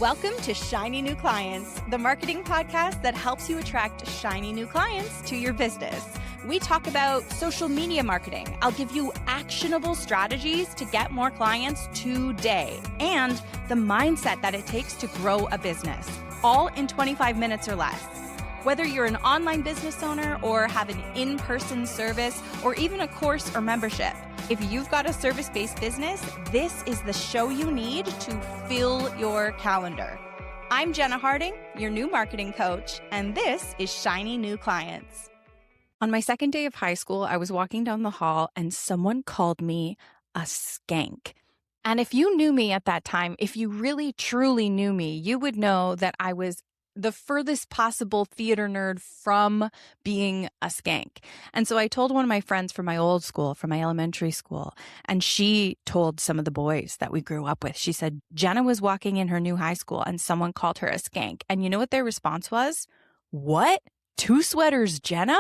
Welcome to Shiny New Clients, the marketing podcast that helps you attract shiny new clients to your business. We talk about social media marketing. I'll give you actionable strategies to get more clients today and the mindset that it takes to grow a business, all in 25 minutes or less. Whether you're an online business owner or have an in-person service or even a course or membership, if you've got a service-based business, this is the show you need to fill your calendar. I'm Jenna Harding, your new marketing coach, and this is Shiny New Clients. On my second day of high school, I was walking down the hall and someone called me a skank. And if you knew me at that time, if you really truly knew me, you would know that I was the furthest possible theater nerd from being a skank. And so I told one of my friends from my old school, from my elementary school, and she told some of the boys that we grew up with. She said, Jenna was walking in her new high school and someone called her a skank. And you know what their response was? What? Two sweaters, Jenna?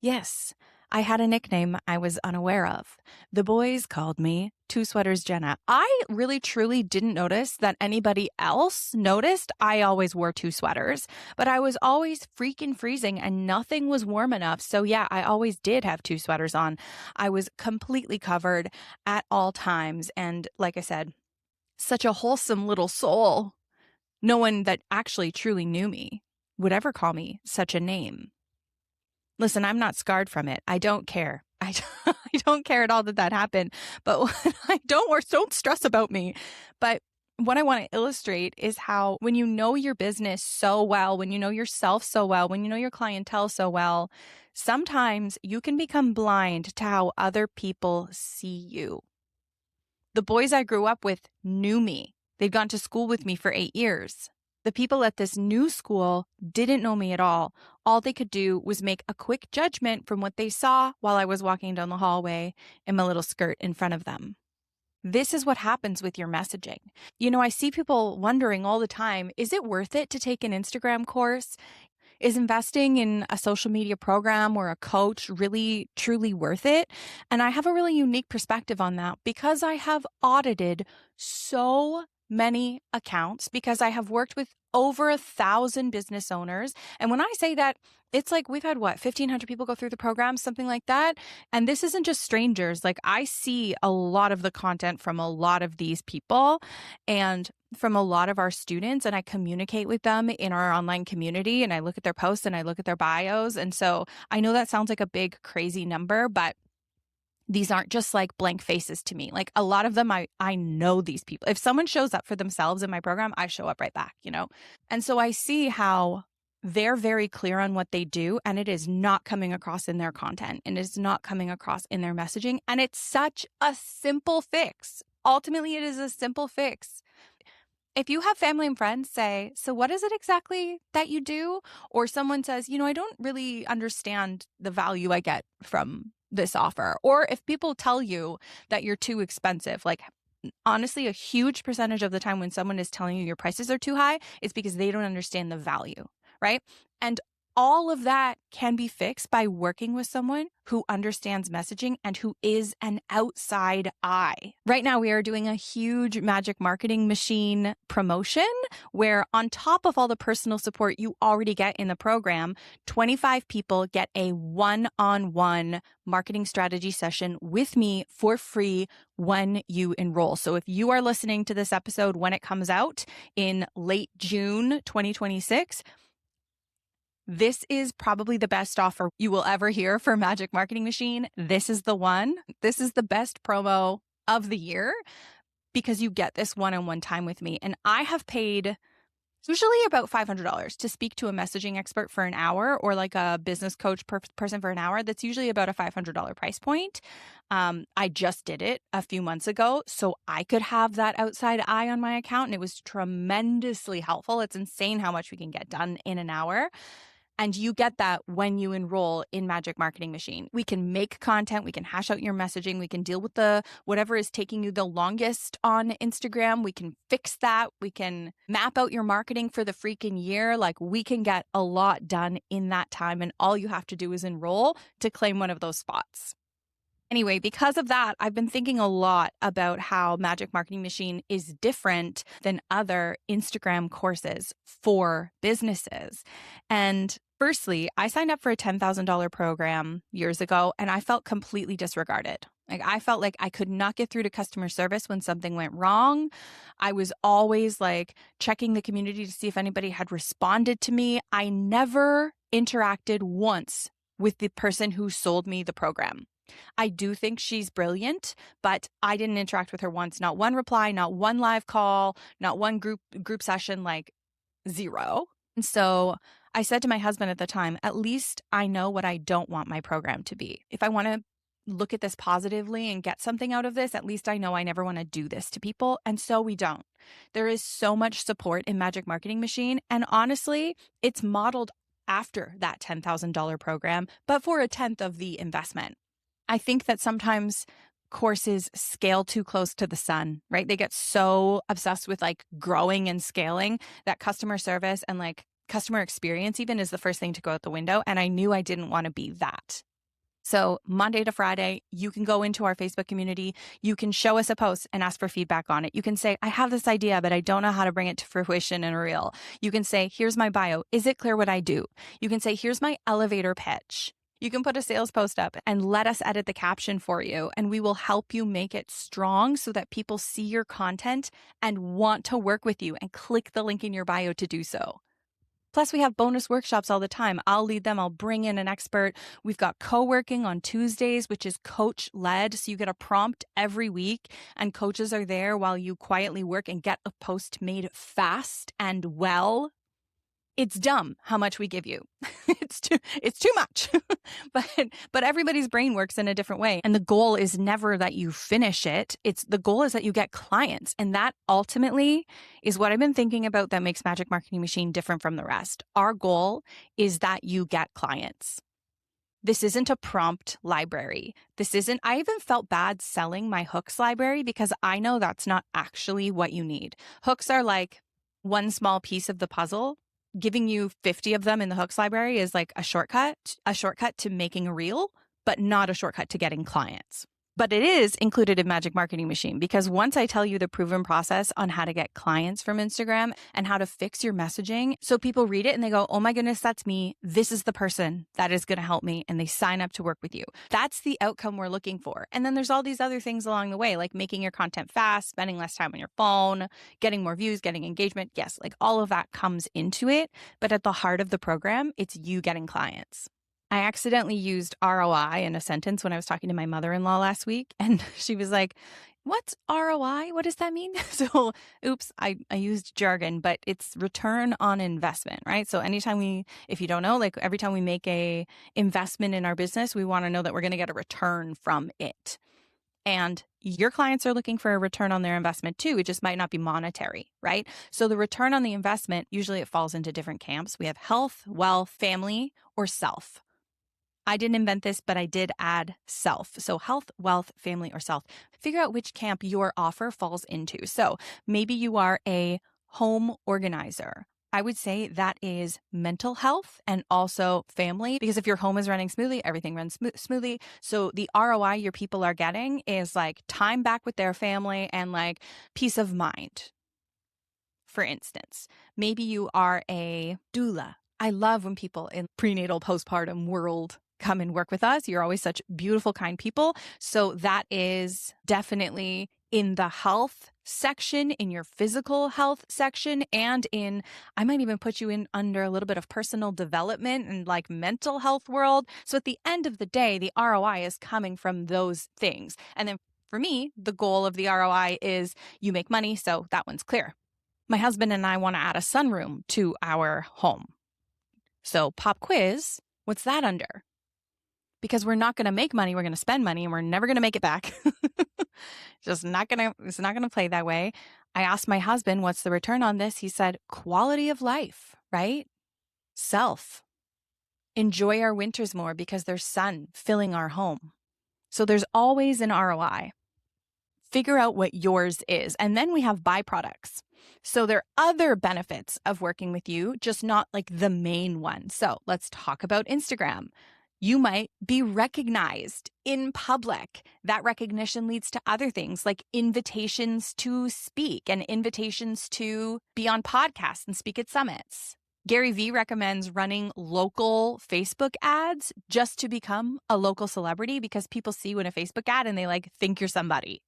Yes, I had a nickname I was unaware of. The boys called me Two Sweaters Jenna. I really truly didn't notice that anybody else noticed I always wore two sweaters, but I was always freaking freezing and nothing was warm enough. So yeah, I always did have two sweaters on. I was completely covered at all times. And like I said, such a wholesome little soul. No one that actually truly knew me would ever call me such a name. Listen, I'm not scarred from it. I don't care. I don't care at all that happened. But don't stress about me. But what I want to illustrate is how when you know your business so well, when you know yourself so well, when you know your clientele so well, sometimes you can become blind to how other people see you. The boys I grew up with knew me. They'd gone to school with me for 8 years. The people at this new school didn't know me at all. All they could do was make a quick judgment from what they saw while I was walking down the hallway in my little skirt in front of them. This is what happens with your messaging. You know, I see people wondering all the time, is it worth it to take an Instagram course? Is investing in a social media program or a coach really, truly worth it? And I have a really unique perspective on that because I have audited so many accounts, because I have worked with over 1,000 business owners. And when I say that, it's like we've had 1,500 people go through the program, something like that. And this isn't just strangers. Like I see a lot of the content from a lot of these people and from a lot of our students, and I communicate with them in our online community and I look at their posts and I look at their bios. And so I know that sounds like a big, crazy number, but these aren't just like blank faces to me. Like a lot of them, I know these people. If someone shows up for themselves in my program, I show up right back, you know? And so I see how they're very clear on what they do and it is not coming across in their content and it's not coming across in their messaging. And it's such a simple fix. Ultimately, it is a simple fix. If you have family and friends say, so what is it exactly that you do? Or someone says, you know, I don't really understand the value I get from this offer. Or if people tell you that you're too expensive, like honestly, a huge percentage of the time when someone is telling you your prices are too high, it's because they don't understand the value, right? And all of that can be fixed by working with someone who understands messaging and who is an outside eye. Right now, we are doing a huge Magic Marketing Machine promotion where on top of all the personal support you already get in the program, 25 people get a one-on-one marketing strategy session with me for free when you enroll. So if you are listening to this episode when it comes out in late June 2026, this is probably the best offer you will ever hear for Magic Marketing Machine. This is the one. This is the best promo of the year because you get this one-on-one time with me. And I have paid usually about $500 to speak to a messaging expert for an hour or like a business coach person for an hour. That's usually about a $500 price point. I just did it a few months ago so I could have that outside eye on my account. And it was tremendously helpful. It's insane how much we can get done in an hour. And you get that when you enroll in Magic Marketing Machine. We can make content. We can hash out your messaging. We can deal with whatever is taking you the longest on Instagram. We can fix that. We can map out your marketing for the freaking year. Like we can get a lot done in that time. And all you have to do is enroll to claim one of those spots. Anyway, because of that, I've been thinking a lot about how Magic Marketing Machine is different than other Instagram courses for businesses. And firstly, I signed up for a $10,000 program years ago, and I felt completely disregarded. Like, I felt like I could not get through to customer service when something went wrong. I was always like checking the community to see if anybody had responded to me. I never interacted once with the person who sold me the program. I do think she's brilliant, but I didn't interact with her once. Not one reply, not one live call, not one group session, like zero. And so I said to my husband at the time, at least I know what I don't want my program to be. If I want to look at this positively and get something out of this, at least I know I never want to do this to people. And so we don't. There is so much support in Magic Marketing Machine. And honestly, it's modeled after that $10,000 program, but for a tenth of the investment. I think that sometimes courses scale too close to the sun, right? They get so obsessed with like growing and scaling that customer service and like customer experience even is the first thing to go out the window. And I knew I didn't want to be that. So Monday to Friday, you can go into our Facebook community. You can show us a post and ask for feedback on it. You can say, I have this idea, but I don't know how to bring it to fruition in a reel. You can say, here's my bio. Is it clear what I do? You can say, here's my elevator pitch. You can put a sales post up and let us edit the caption for you, and we will help you make it strong so that people see your content and want to work with you and click the link in your bio to do so. Plus, we have bonus workshops all the time. I'll lead them. I'll bring in an expert. We've got co-working on Tuesdays, which is coach-led. So you get a prompt every week, and coaches are there while you quietly work and get a post made fast and well. It's dumb how much we give you. It's too much. but everybody's brain works in a different way. And the goal is never that you finish it. The goal is that you get clients. And that ultimately is what I've been thinking about that makes Magic Marketing Machine different from the rest. Our goal is that you get clients. This isn't a prompt library. I even felt bad selling my hooks library because I know that's not actually what you need. Hooks are like one small piece of the puzzle. Giving you 50 of them in the hooks library is like a shortcut to making a reel, but not a shortcut to getting clients. But it is included in Magic Marketing Machine because once I tell you the proven process on how to get clients from Instagram and how to fix your messaging, so people read it and they go, oh my goodness, that's me. This is the person that is going to help me. And they sign up to work with you. That's the outcome we're looking for. And then there's all these other things along the way, like making your content fast, spending less time on your phone, getting more views, getting engagement. Yes, like all of that comes into it. But at the heart of the program, it's you getting clients. I accidentally used ROI in a sentence when I was talking to my mother-in-law last week. And she was like, what's ROI? What does that mean? So, oops, I used jargon, but it's return on investment, right? So if you don't know, like every time we make a investment in our business, we want to know that we're going to get a return from it. And your clients are looking for a return on their investment too. It just might not be monetary, right? So the return on the investment, usually it falls into different camps. We have health, wealth, family, or self. I didn't invent this, but I did add self. So health, wealth, family, or self. Figure out which camp your offer falls into. So maybe you are a home organizer. I would say that is mental health and also family, because if your home is running smoothly, everything runs smoothly. So the ROI your people are getting is like time back with their family and like peace of mind. For instance, maybe you are a doula. I love when people in prenatal postpartum world come and work with us. You're always such beautiful, kind people. So that is definitely in the health section, in your physical health section, and I might even put you in under a little bit of personal development and like mental health world. So at the end of the day, the ROI is coming from those things. And then for me, the goal of the ROI is you make money. So that one's clear. My husband and I want to add a sunroom to our home. So pop quiz, what's that under? Because we're not going to make money, we're going to spend money, and we're never going to make it back. It's not going to play that way. I asked my husband, what's the return on this? He said, quality of life, right? Self. Enjoy our winters more because there's sun filling our home. So there's always an ROI. Figure out what yours is. And then we have byproducts. So there are other benefits of working with you, just not like the main one. So let's talk about Instagram. You might be recognized in public. That recognition leads to other things like invitations to speak and invitations to be on podcasts and speak at summits. Gary Vee recommends running local Facebook ads just to become a local celebrity because people see you in a Facebook ad and they think you're somebody.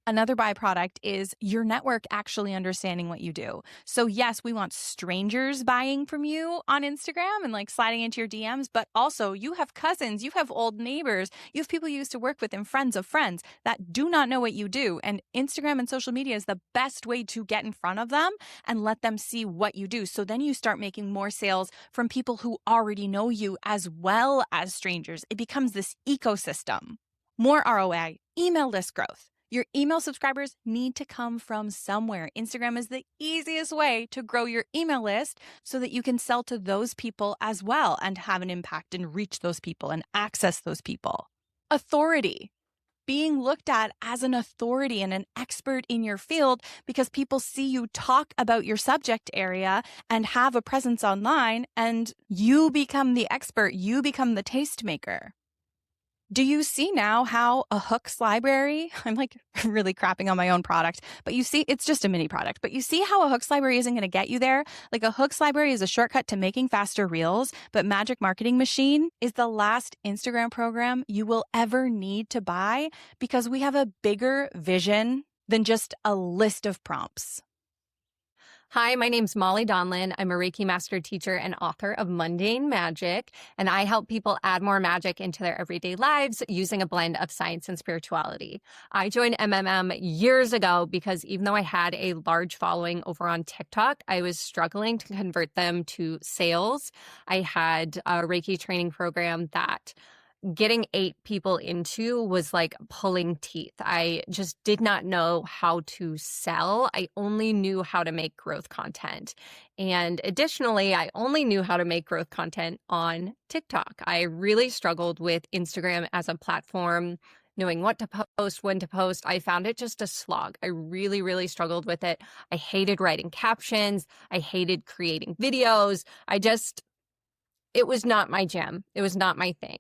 Another byproduct is your network actually understanding what you do. So yes, we want strangers buying from you on Instagram and sliding into your DMs, but also you have cousins, you have old neighbors, you have people you used to work with and friends of friends that do not know what you do. And Instagram and social media is the best way to get in front of them and let them see what you do. So then you start making more sales from people who already know you as well as strangers. It becomes this ecosystem. More ROI, email list growth. Your email subscribers need to come from somewhere. Instagram is the easiest way to grow your email list so that you can sell to those people as well and have an impact and reach those people and access those people. Authority. Being looked at as an authority and an expert in your field because people see you talk about your subject area and have a presence online, and you become the expert. You become the tastemaker. Do you see now how a hooks library, I'm really crapping on my own product, but you see, it's just a mini product, but you see how a hooks library isn't going to get you there? A hooks library is a shortcut to making faster reels, but Magic Marketing Machine is the last Instagram program you will ever need to buy because we have a bigger vision than just a list of prompts. Hi, my name's Molly Donlin. I'm a Reiki master teacher and author of Mundane Magic, and I help people add more magic into their everyday lives using a blend of science and spirituality. I joined MMM years ago because even though I had a large following over on TikTok, I was struggling to convert them to sales. I had a Reiki training program that getting 8 people into was like pulling teeth. I just did not know how to sell. I only knew how to make growth content. And additionally, I only knew how to make growth content on TikTok. I really struggled with Instagram as a platform, knowing what to post, when to post. I found it just a slog. I really, really struggled with it. I hated writing captions. I hated creating videos. It was not my jam. It was not my thing.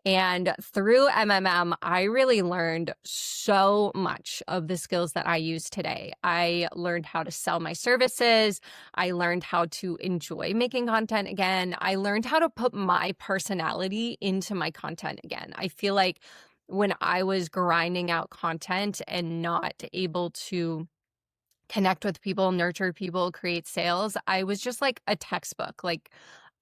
And through MMM, I really learned so much of the skills that I use today. I learned how to sell my services. I learned how to enjoy making content again. I learned how to put my personality into my content again. I feel like when I was grinding out content and not able to connect with people, nurture people, create sales, I was just like a textbook.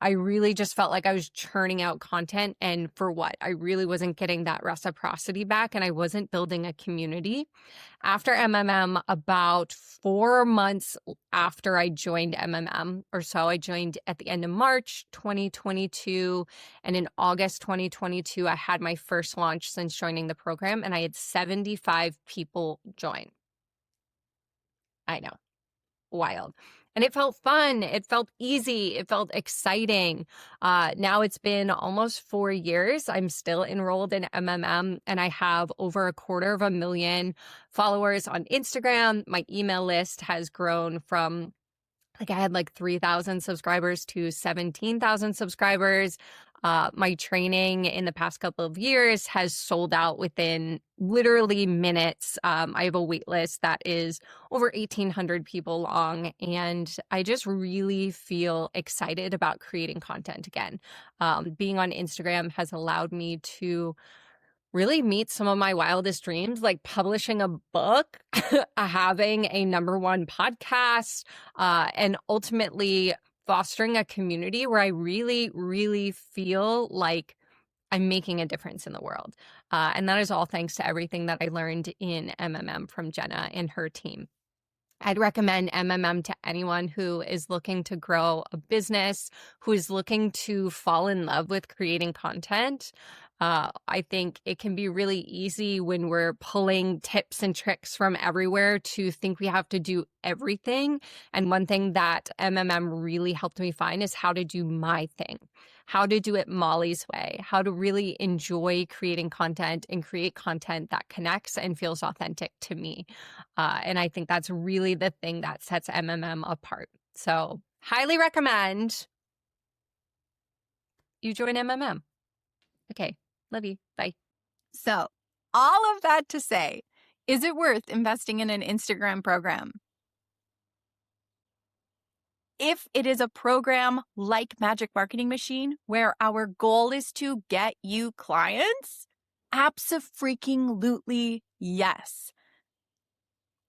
I really just felt like I was churning out content, and for what? I really wasn't getting that reciprocity back, and I wasn't building a community. After MMM, about 4 months after I joined MMM or so, I joined at the end of March 2022, and in August 2022, I had my first launch since joining the program, and I had 75 people join. I know. Wild. And it felt fun. It felt easy. It felt exciting. Now it's been almost 4 years. I'm still enrolled in MMM, and I have over 250,000 followers on Instagram. My email list has grown from I had 3,000 subscribers to 17,000 subscribers. My training in the past couple of years has sold out within literally minutes. I have a wait list that is over 1,800 people long, and I just really feel excited about creating content again. Being on Instagram has allowed me to really meet some of my wildest dreams, like publishing a book, having a #1 podcast, and ultimately fostering a community where I really, really feel like I'm making a difference in the world. And that is all thanks to everything that I learned in MMM from Jenna and her team. I'd recommend MMM to anyone who is looking to grow a business, who is looking to fall in love with creating content. I think it can be really easy when we're pulling tips and tricks from everywhere to think we have to do everything. And one thing that MMM really helped me find is how to do my thing, how to do it Molly's way, how to really enjoy creating content and create content that connects and feels authentic to me. And I think that's really the thing that sets MMM apart. So highly recommend you join MMM. Okay. Love you. Bye. So, all of that to say, is it worth investing in an Instagram program? If it is a program like Magic Marketing Machine, where our goal is to get you clients, abso-freaking-lutely yes.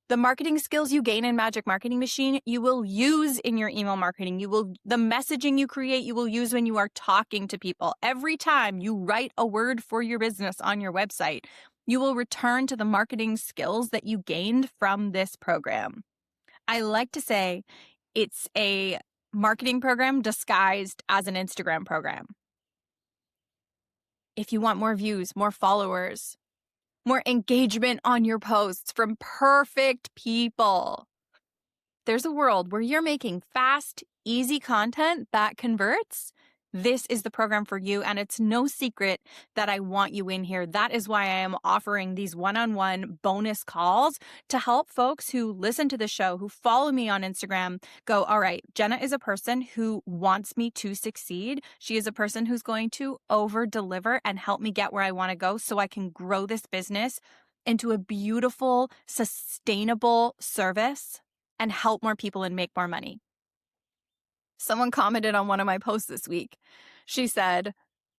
The marketing skills you gain in Magic Marketing Machine, you will use in your email marketing. The messaging you create, you will use when you are talking to people. Every time you write a word for your business on your website, you will return to the marketing skills that you gained from this program. I like to say it's a marketing program disguised as an Instagram program. If you want more views, more followers, more engagement on your posts from perfect people, there's a world where you're making fast, easy content that converts. This is the program for you, and it's no secret that I want you in here. That is why I am offering these one-on-one bonus calls to help folks who listen to the show, who follow me on Instagram, go, all right, Jenna is a person who wants me to succeed. She is a person who's going to over-deliver and help me get where I want to go so I can grow this business into a beautiful, sustainable service and help more people and make more money. Someone commented on one of my posts this week. She said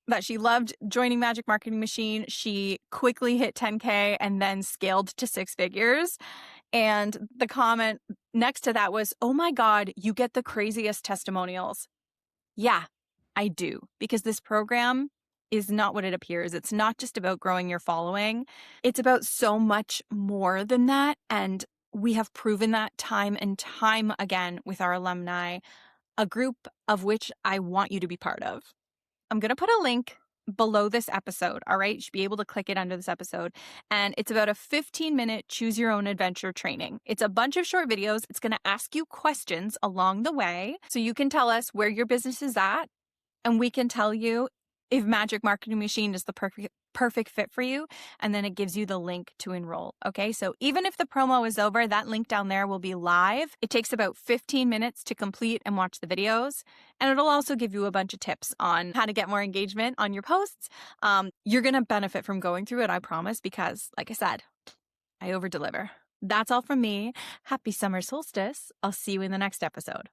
that she loved joining Magic Marketing Machine. She quickly hit 10K and then scaled to 6 figures. And the comment next to that was, oh my God, you get the craziest testimonials. Yeah, I do. Because this program is not what it appears. It's not just about growing your following. It's about so much more than that. And we have proven that time and time again with our alumni, a group of which I want you to be part of. I'm going to put a link below this episode, all right? You should be able to click it under this episode. And it's about a 15-minute choose your own adventure training. It's a bunch of short videos. It's going to ask you questions along the way so you can tell us where your business is at, and we can tell you if Magic Marketing Machine is the perfect fit for you, and then it gives you the link to enroll. Okay, so even if the promo is over, that link down there will be live. It takes about 15 minutes to complete and watch the videos, and it'll also give you a bunch of tips on how to get more engagement on your posts. You're going to benefit from going through it, I promise, because like I said, I over-deliver. That's all from me. Happy summer solstice. I'll see you in the next episode.